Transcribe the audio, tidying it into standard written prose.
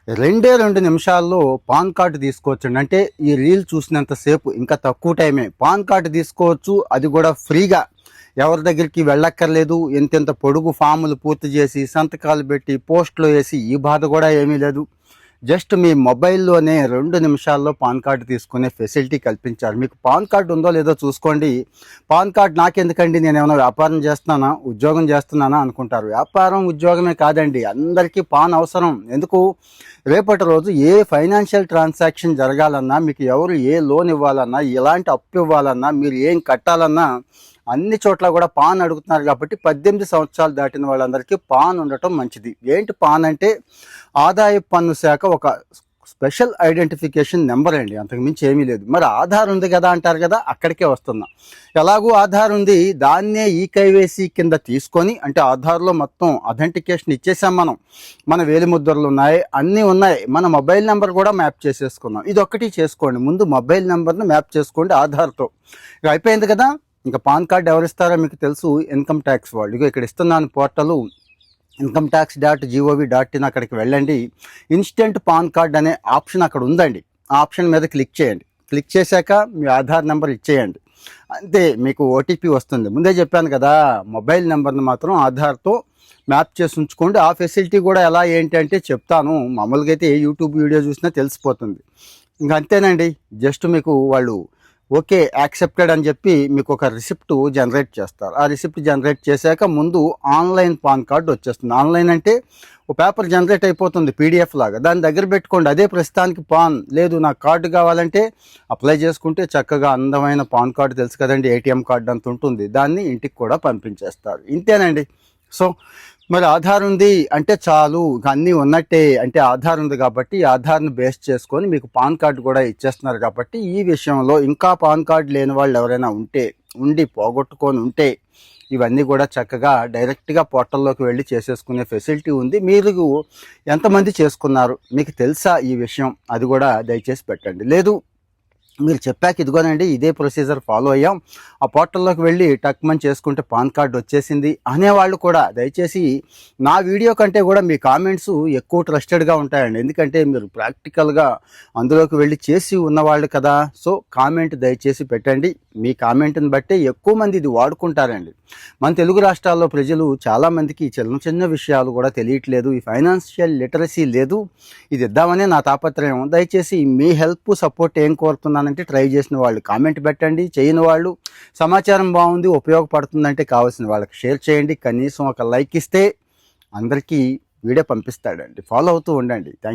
రెండే 2 నిమిషాల్లో pan card తీసుకోవచ్చండి. అంటే ఈ రీల్ చూసినంతసేపు ఇంకా తక్కువ టైమే పాన్ కార్డు తీసుకోవచ్చు. అది కూడా ఫ్రీగా. ఎవరి దగ్గరికి వెళ్ళక్కర్లేదు. ఎంతెంత పొడుగు ఫాములు పూర్తి చేసి సంతకాలు పెట్టి పోస్ట్లో వేసి ఈ బాధ కూడా ఏమీ లేదు. జస్ట్ మీ మొబైల్లోనే 2 నిమిషాల్లో పాన్ కార్డు తీసుకునే ఫెసిలిటీ కల్పించారు. మీకు పాన్ కార్డు ఉందో లేదో చూసుకోండి. పాన్ కార్డు నాకెందుకండి, నేను ఏమైనా వ్యాపారం చేస్తున్నానా, ఉద్యోగం చేస్తున్నానా అనుకుంటారు. వ్యాపారం ఉద్యోగమే కాదండి, అందరికీ పాన్ అవసరం. ఎందుకు, రేపటి రోజు ఏ ఫైనాన్షియల్ ట్రాన్సాక్షన్ జరగాలన్నా, మీకు ఎవరు ఏ లోన్ ఇవ్వాలన్నా, ఎలాంటి అప్పు ఇవ్వాలన్నా, మీరు ఏం కట్టాలన్నా అన్ని చోట్ల కూడా పాన్ అడుగుతున్నారు. కాబట్టి 18 సంవత్సరాలు దాటిన వాళ్ళందరికీ పాన్ ఉండటం మంచిది. ఏంటి పాన్ అంటే, ఆదాయ పన్ను శాఖ ఒక స్పెషల్ ఐడెంటిఫికేషన్ నెంబర్ అండి, అంతకుమించి ఏమీ లేదు. మరి ఆధార్ ఉంది కదా అంటారు కదా, అక్కడికే వస్తున్నా. ఎలాగూ ఆధార్ ఉంది, దాన్నే ఈకేవైసీ కింద తీసుకొని, అంటే ఆధార్లో మొత్తం అథెంటికేషన్ ఇచ్చేసాం మనం. మన వేలిముద్రలు ఉన్నాయి, అన్నీ ఉన్నాయి. మన మొబైల్ నెంబర్ కూడా మ్యాప్ చేసేసుకున్నాం. ఇది ఒక్కటి చేసుకోండి, ముందు మొబైల్ నెంబర్ను మ్యాప్ చేసుకోండి ఆధార్తో. ఇక అయిపోయింది కదా. ఇంకా పాన్ కార్డు ఎవరిస్తారో మీకు తెలుసు, ఇన్కమ్ ట్యాక్స్ వాళ్ళు. ఇక ఇక్కడ ఇస్తున్నాను పోర్టలు incometax.gov.in. అక్కడికి వెళ్ళండి. ఇన్స్టెంట్ పాన్ కార్డ్ అనే ఆప్షన్ అక్కడ ఉందండి. ఆ ఆప్షన్ మీద క్లిక్ చేయండి. క్లిక్ చేశాక మీ ఆధార్ నెంబర్ ఇచ్చేయండి, అంతే. మీకు ఓటీపీ వస్తుంది. ముందే చెప్పాను కదా, మొబైల్ నెంబర్ని మాత్రం ఆధార్తో మ్యాప్ చేసి ఉంచుకోండి. ఆ ఫెసిలిటీ కూడా ఎలా ఏంటి అంటే చెప్తాను. మామూలుగా అయితే యూట్యూబ్ వీడియో చూసినా తెలిసిపోతుంది. ఇంకా అంతేనండి. జస్ట్ మీకు వాళ్ళు ఓకే యాక్సెప్టెడ్ అని చెప్పి మీకు ఒక రిసిప్ట్ జనరేట్ చేస్తారు. ఆ రిసిప్ట్ జనరేట్ చేశాక ముందు ఆన్లైన్ పాన్ కార్డు వచ్చేస్తుంది. ఆన్లైన్ అంటే ఒక పేపర్ జనరేట్ అయిపోతుంది పీడిఎఫ్ లాగా, దాని దగ్గర పెట్టుకోండి. అదే ప్రస్తుతానికి పాన్. లేదు నాకు కార్డు కావాలంటే అప్లై చేసుకుంటే చక్కగా అందమైన పాన్ కార్డు, తెలుసు కదండి, ఏటీఎం కార్డు అంత ఉంటుంది. దాన్ని ఇంటికి కూడా పంపించేస్తారు. ఇంతేనండి. సో మరి ఆధార్ ఉంది అంటే చాలు, అన్నీ ఉన్నట్టే. అంటే ఆధార్ ఉంది కాబట్టి ఆధార్ను బేస్ చేసుకొని మీకు పాన్ కార్డు కూడా ఇచ్చేస్తున్నారు. కాబట్టి ఈ విషయంలో ఇంకా పాన్ కార్డు లేని వాళ్ళు ఎవరైనా ఉండి పోగొట్టుకొని ఉంటే ఇవన్నీ కూడా చక్కగా డైరెక్ట్గా పోర్టల్లోకి వెళ్ళి చేసేసుకునే ఫెసిలిటీ ఉంది. మీరు ఎంతమంది చేసుకున్నారు, మీకు తెలుసా ఈ విషయం, అది కూడా దయచేసి పెట్టండి. లేదు మీరు చెప్పాక ఇదిగోనండి ఇదే ప్రొసీజర్ ఫాలో అయ్యాం, ఆ పోర్టల్లోకి వెళ్ళి టక్మని చేసుకుంటే పాన్ కార్డు వచ్చేసింది అనేవాళ్ళు కూడా దయచేసి నా వీడియో కంటే కూడా మీ కామెంట్స్ ఎక్కువ ట్రస్టెడ్గా ఉంటాయండి. ఎందుకంటే మీరు ప్రాక్టికల్గా అందులోకి వెళ్ళి చేసి ఉన్నవాళ్ళు కదా. సో కామెంట్ దయచేసి పెట్టండి. మీ కామెంట్ని బట్టే ఎక్కువ మంది ఇది వాడుకుంటారండి. మన తెలుగు రాష్ట్రాల్లో ప్రజలు చాలామందికి చిన్న చిన్న విషయాలు కూడా తెలియట్లేదు. ఈ ఫైనాన్షియల్ లిటరసీ లేదు. ఇది ఇద్దామనే నా తాపత్రయం. దయచేసి మీ హెల్ప్ సపోర్ట్ ఏం కోరుతున్నానంటే, ట్రై చేసిన వాళ్ళు కామెంట్ పెట్టండి, చేయని వాళ్ళు సమాచారం బాగుంది ఉపయోగపడుతుందంటే కావాల్సిన వాళ్ళకి షేర్ చేయండి. కనీసం ఒక లైక్ ఇస్తే అందరికీ వీడియో పంపిస్తాడండి. ఫాలో అవుతూ ఉండండి. థ్యాంక్